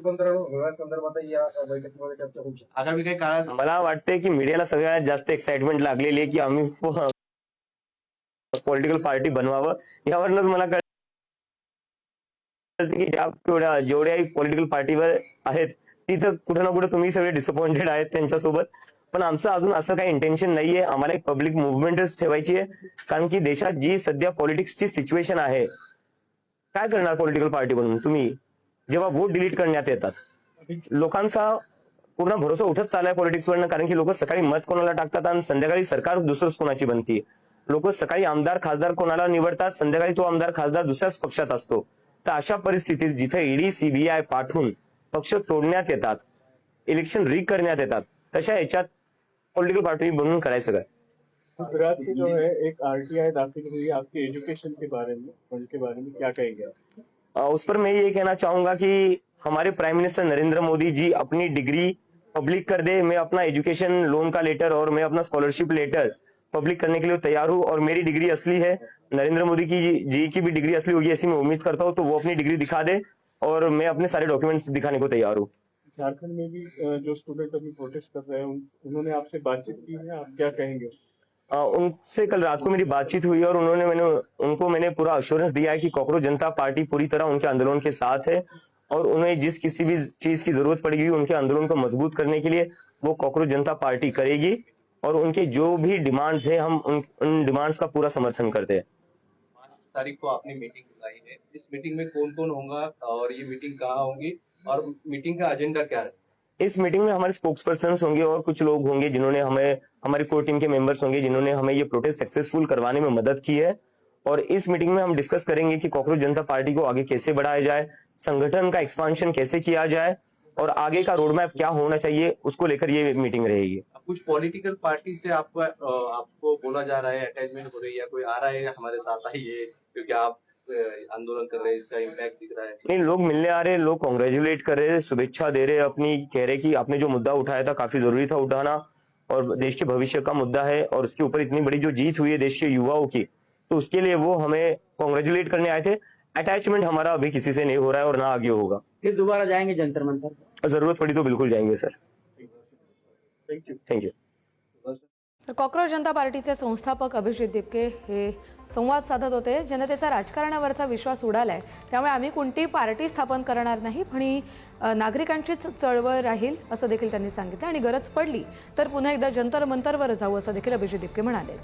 संदर्भात या बैठकीमध्ये चर्चा होऊ शकते. आगामी काही काळात मला वाटते की मीडियाला सगळ्यात जास्त एक्साइटमेंट लागलेली आहे की आम्ही पॉलिटिकल पार्टी बनवावं. यावरूनच मला कळतं की जेवढ्याही पॉलिटिकल पार्टीवर आहेत तिथं कुठे ना कुठे तुम्ही सगळे डिसअपॉइंटेड आहेत त्यांच्यासोबत. पण आमचं अजून असं काही इंटेन्शन नाहीये. आम्हाला एक पब्लिक मुव्हमेंटच ठेवायची आहे, कारण की देशात जी सध्या पॉलिटिक्सची सिच्युएशन आहे, काय करणार पॉलिटिकल पार्टी बनून तुम्ही जेव्हा वोट डिलीट करण्यात येतात. लोकांचा पूर्ण भरोसा उठत चाललाय पॉलिटिक्सवरनं, कारण की लोक सकाळी मत कोणाला टाकतात आणि संध्याकाळी सरकार दुसरंच कोणाची बनती. लोक सकाळी आमदार खासदार कोणाला निवडतात, संध्याकाळी तो आमदार खासदार दुसऱ्याच पक्षात असतो. तर अशा परिस्थितीत जिथे ईडी सीबीआय पाठवून पक्ष तोडण्यात येतात, इलेक्शन रीक करण्यात येतात, तशा याच्यात पॉलिटिकल पार्टी बनून करायचं काय. गुजरात से जो है एक आरटीआई दाखिल हुई आपके एजुकेशन के बारे में, उनके बारे में क्या कहेंगे आप? उस पर मैं ये कहना चाहूंगा कि हमारे प्राइम मिनिस्टर नरेंद्र मोदी जी अपनी डिग्री पब्लिक कर दे. मैं अपना एजुकेशन लोन का लेटर और मैं अपना स्कॉलरशिप लेटर पब्लिक करने के लिए तैयार हूँ, और मेरी डिग्री असली है. नरेंद्र मोदी जी की भी डिग्री असली होगी ऐसी मैं उम्मीद करता हूँ. तो वो अपनी डिग्री दिखा दे और मैं अपने सारे डॉक्यूमेंट्स दिखाने को तैयार हूँ. झारखंड में भी जो स्टूडेंट अभी प्रोटेस्ट कर रहे हैं उन्होंने आपसे बातचीत की है, आप क्या कहेंगे? उनसे कल रात को मेरी बातचीत हुई और उनको मैंने पूरा अश्योरेंस दिया है कि कॉकरोच जनता पार्टी पूरी तरह उनके आंदोलन के साथ है, और उन्हें जिस किसी भी चीज की जरूरत पड़ेगी उनके आंदोलन को मजबूत करने के लिए वो कॉकरोच जनता पार्टी करेगी, और उनके जो भी डिमांड्स है हम उन डिमांड्स का पूरा समर्थन करते हैं. 5 तारीख को आपने मीटिंग बुलाई है, इस मीटिंग में कौन कौन होगा और ये मीटिंग कहाँ होगी और मीटिंग का एजेंडा क्या है? इस मीटिंग में हमारे स्पोक्स पर्सन होंगे और कुछ लोग होंगे जिन्होंने हमें, हमारी कोर टीम के मेंबर्स होंगे जिन्होंने हमें ये प्रोटेस्ट सक्सेसफुल करवाने में मदद की है. और इस मीटिंग में हम डिस्कस करेंगे कि कॉकरोच जनता पार्टी को आगे कैसे बढ़ाया जाए, संगठन का एक्सपांशन कैसे किया जाए, और आगे का रोड मैप क्या होना चाहिए, उसको लेकर ये मीटिंग रहेगी. कुछ पॉलिटिकल पार्टी से आपको बोला जा रहा है, अटैचमेंट हो रही है, या कोई आ रहा है हमारे साथ आइए क्योंकि आप आंदोलन कर रहे हैं, इसका इम्पैक्ट दिख रहा है? नहीं, लोग मिलने आ रहे, लोग कॉन्ग्रेचुलेट कर रहे, शुभेच्छा दे रहे अपनी, कह रहे कि आपने जो मुद्दा उठाया था काफी जरूरी था उठाना, और देश के भविष्य का मुद्दा है, और उसके ऊपर इतनी बड़ी जो जीत हुई है देश के युवाओं की, तो उसके लिए वो हमें कॉन्ग्रेचुलेट करने आए थे. अटैचमेंट हमारा अभी किसी से नहीं हो रहा है और ना आगे होगा. फिर दोबारा जाएंगे जंतर मंतर? जरूरत पड़ी तो बिल्कुल जाएंगे सर. Thank you. तर कॉकरोच जनता पार्टीचे संस्थापक अभिजित दिपके हे संवाद साधत होते. जनतेचा राजकारणावरचा विश्वास उडालाय, त्यामुळे आम्ही कोणती पार्टी स्थापन करणार नाही, पण ही नागरिकांचीच चळवळ राहील असं देखील त्यांनी सांगितलं. आणि गरज पडली तर पुन्हा एकदा जंतर मंतरवर जाऊ असं देखील अभिजित दिपके म्हणाले.